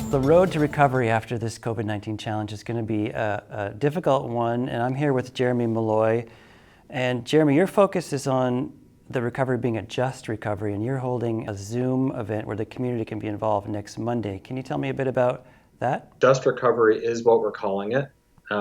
The road to recovery after this COVID-19 challenge is going to be a difficult one, and I'm here with Jeremy Malloy. And Jeremy, your focus is on the recovery being a just recovery, and you're holding a Zoom event where the community can be involved next Monday. Can you tell me a bit about that? Just recovery is what we're calling it. A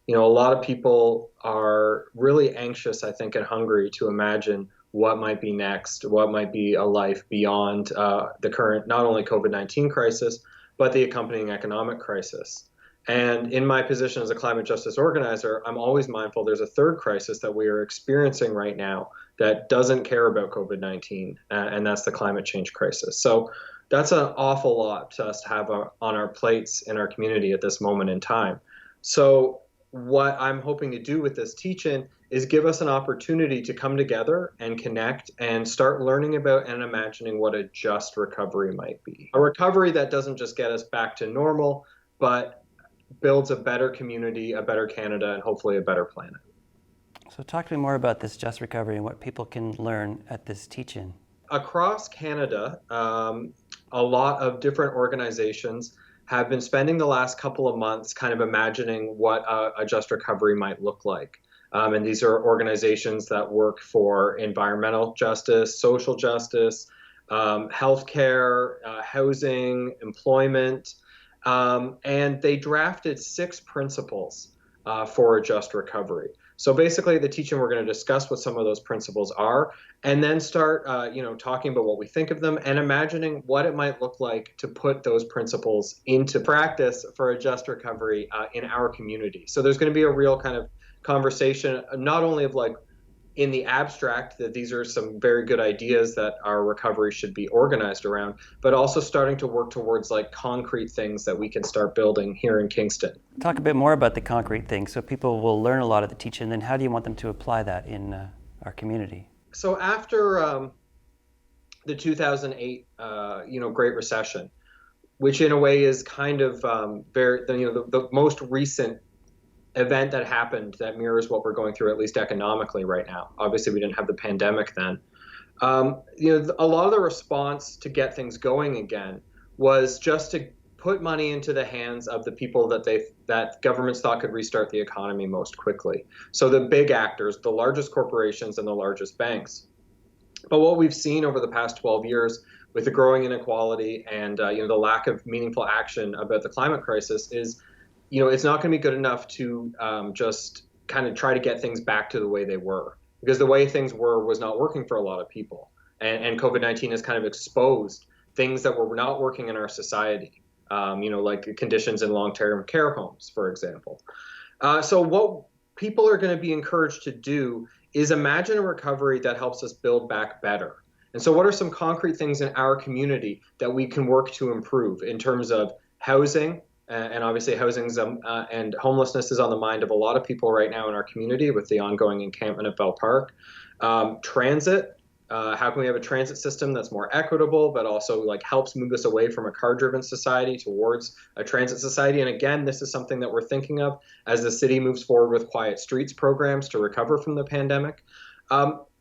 lot of people are really anxious, I think, and hungry to imagine what might be next, what might be a life beyond the current, not only COVID-19 crisis, but the accompanying economic crisis. And in my position as a climate justice organizer, I'm always mindful there's a third crisis that we are experiencing right now that doesn't care about COVID-19, and that's the climate change crisis. So that's an awful lot to us to have on our plates in our community at this moment in time. So what I'm hoping to do with this teach-in is give us an opportunity to come together and connect and start learning about and imagining what a just recovery might be. A recovery that doesn't just get us back to normal, but builds a better community, a better Canada, and hopefully a better planet. So talk to me more about this just recovery and what people can learn at this teach-in. Across Canada, a lot of different organizations have been spending the last couple of months kind of imagining what a just recovery might look like. And these are organizations that work for environmental justice, social justice, healthcare, housing, employment, and they drafted 6 principles for a just recovery. So basically, the teaching, we're going to discuss what some of those principles are, and then start, talking about what we think of them and imagining what it might look like to put those principles into practice for a just recovery in our community. So there's going to be a real kind of conversation, not only of like in the abstract that these are some very good ideas that our recovery should be organized around, but also starting to work towards like concrete things that we can start building here in Kingston. Talk a bit more about the concrete things so people will learn a lot of the teaching, and then how do you want them to apply that in our community? So after the 2008, Great Recession, which in a way is kind of the most recent event that happened that mirrors what we're going through, at least economically right now. Obviously, we didn't have the pandemic then. A lot of the response to get things going again was just to put money into the hands of the people that governments thought could restart the economy most quickly. So the big actors, the largest corporations and the largest banks. But what we've seen over the past 12 years with the growing inequality and the lack of meaningful action about the climate crisis is, it's not going to be good enough to just kind of try to get things back to the way they were, because the way things were was not working for a lot of people. And COVID-19 has kind of exposed things that were not working in our society, like conditions in long-term care homes, for example. So what people are going to be encouraged to do is imagine a recovery that helps us build back better. And so what are some concrete things in our community that we can work to improve in terms of housing? And obviously housing and homelessness is on the mind of a lot of people right now in our community with the ongoing encampment at Bell Park. Transit, how can we have a transit system that's more equitable, but also like helps move us away from a car-driven society towards a transit society? And again, this is something that we're thinking of as the city moves forward with Quiet Streets programs to recover from the pandemic.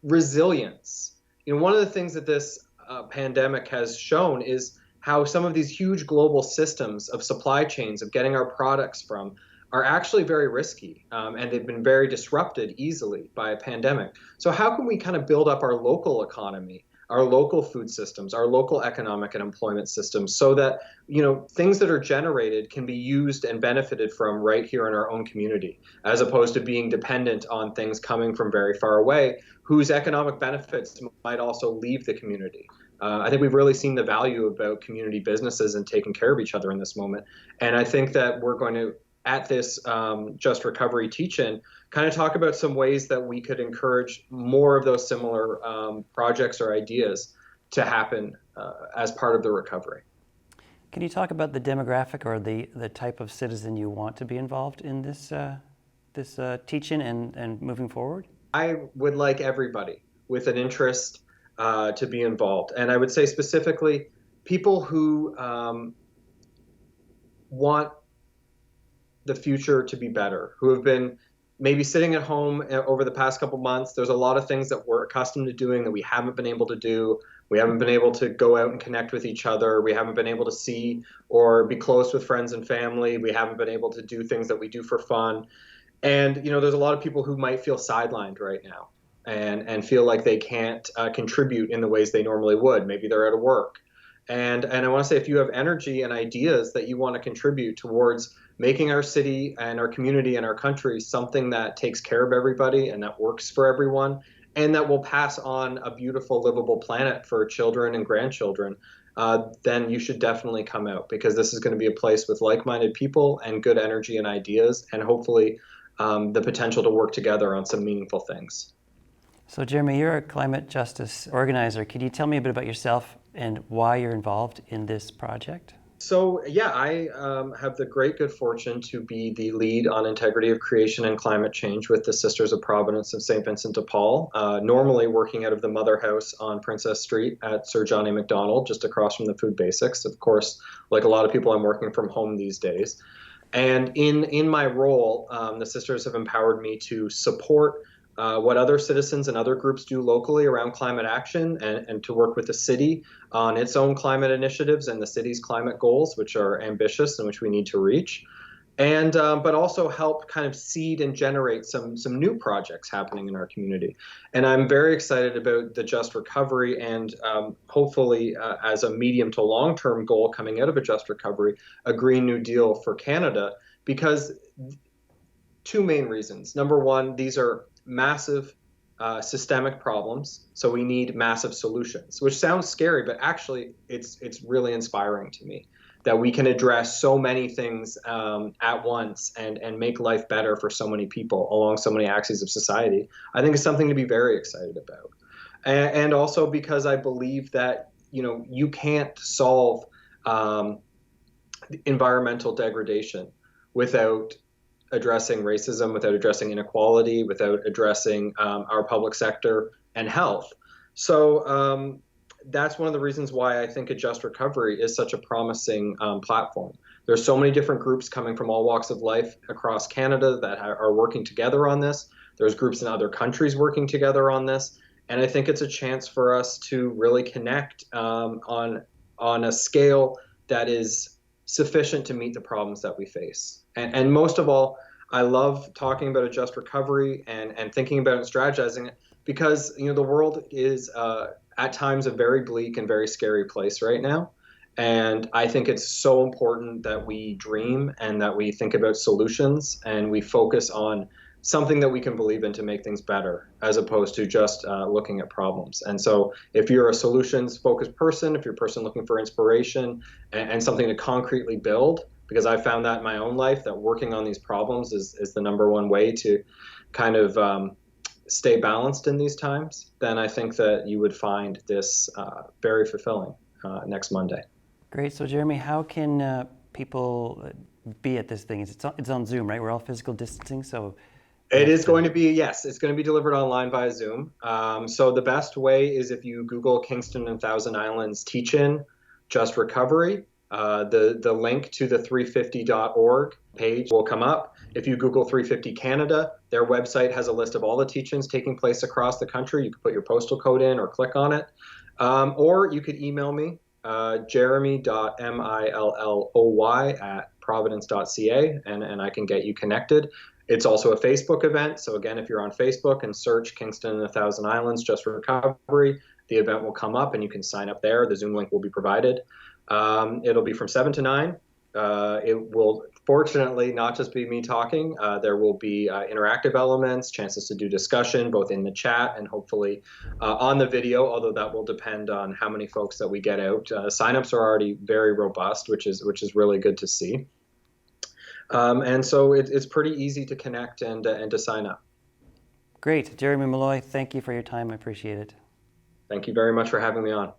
Resilience. One of the things that this pandemic has shown is how some of these huge global systems of supply chains of getting our products from are actually very risky, and they've been very disrupted easily by a pandemic. So how can we kind of build up our local economy, our local food systems, our local economic and employment systems so that, things that are generated can be used and benefited from right here in our own community, as opposed to being dependent on things coming from very far away, whose economic benefits might also leave the community. I think we've really seen the value about community businesses and taking care of each other in this moment. And I think that we're going to, at this Just Recovery teach-in, kind of talk about some ways that we could encourage more of those similar projects or ideas to happen as part of the recovery. Can you talk about the demographic or the type of citizen you want to be involved in this teach-in and moving forward? I would like everybody with an interest to be involved. And I would say specifically people who want the future to be better, who have been maybe sitting at home over the past couple months, there's a lot of things that we're accustomed to doing that we haven't been able to do. We haven't been able to go out and connect with each other. We haven't been able to see or be close with friends and family. We haven't been able to do things that we do for fun. And there's a lot of people who might feel sidelined right now and feel like they can't contribute in the ways they normally would. Maybe they're out of work. And I want to say, if you have energy and ideas that you want to contribute towards making our city and our community and our country something that takes care of everybody and that works for everyone and that will pass on a beautiful, livable planet for children and grandchildren, then you should definitely come out, because this is going to be a place with like-minded people and good energy and ideas, and hopefully the potential to work together on some meaningful things. So Jeremy, you're a climate justice organizer. Can you tell me a bit about yourself and why you're involved in this project? So yeah, I have the great good fortune to be the lead on integrity of creation and climate change with the Sisters of Providence of St. Vincent de Paul, normally working out of the Mother House on Princess Street at Sir John A. Macdonald, just across from the Food Basics. Of course, like a lot of people, I'm working from home these days. And in my role, the sisters have empowered me to support what other citizens and other groups do locally around climate action, and to work with the city on its own climate initiatives and the city's climate goals, which are ambitious and which we need to reach. And but also help kind of seed and generate some new projects happening in our community. And I'm very excited about the Just Recovery, and hopefully as a medium to long-term goal coming out of a Just Recovery, a Green New Deal for Canada, because two main reasons. Number one, these are massive systemic problems, so we need massive solutions, which sounds scary, but actually it's really inspiring to me that we can address so many things at once and make life better for so many people along so many axes of society. I think it's something to be very excited about. And also because I believe that, you can't solve environmental degradation without addressing racism, without addressing inequality, without addressing our public sector and health. So that's one of the reasons why I think a Just Recovery is such a promising platform. There's so many different groups coming from all walks of life across Canada that are working together on this. There's groups in other countries working together on this. And I think it's a chance for us to really connect on a scale that is sufficient to meet the problems that we face. And most of all, I love talking about a Just Recovery and thinking about it and strategizing it, because the world is at times a very bleak and very scary place right now. And I think it's so important that we dream and that we think about solutions and we focus on something that we can believe in to make things better, as opposed to just looking at problems. And so if you're a solutions-focused person, if you're a person looking for inspiration and something to concretely build, because I found that in my own life, that working on these problems is the number one way to kind of stay balanced in these times, then I think that you would find this very fulfilling next Monday. Great. So Jeremy, how can people be at this thing? It's on Zoom, right? We're all physical distancing, so... It is going to be, yes, it's going to be delivered online via Zoom. So the best way is if you Google Kingston and Thousand Islands Teach-In Just Recovery. The link to the 350.org page will come up. If you Google 350 Canada, their website has a list of all the teach-ins taking place across the country. You can put your postal code in or click on it. Or you could email me, jeremy.milloy@providence.ca, and I can get you connected. It's also a Facebook event. So again, if you're on Facebook and search Kingston and the Thousand Islands Just Recovery, the event will come up and you can sign up there. The Zoom link will be provided. It'll be from 7 to 9. It will fortunately not just be me talking. There will be interactive elements, chances to do discussion, both in the chat and hopefully on the video, although that will depend on how many folks that we get out. Signups are already very robust, which is really good to see. And so it's pretty easy to connect and to sign up. Great. Jeremy Malloy, thank you for your time. I appreciate it. Thank you very much for having me on.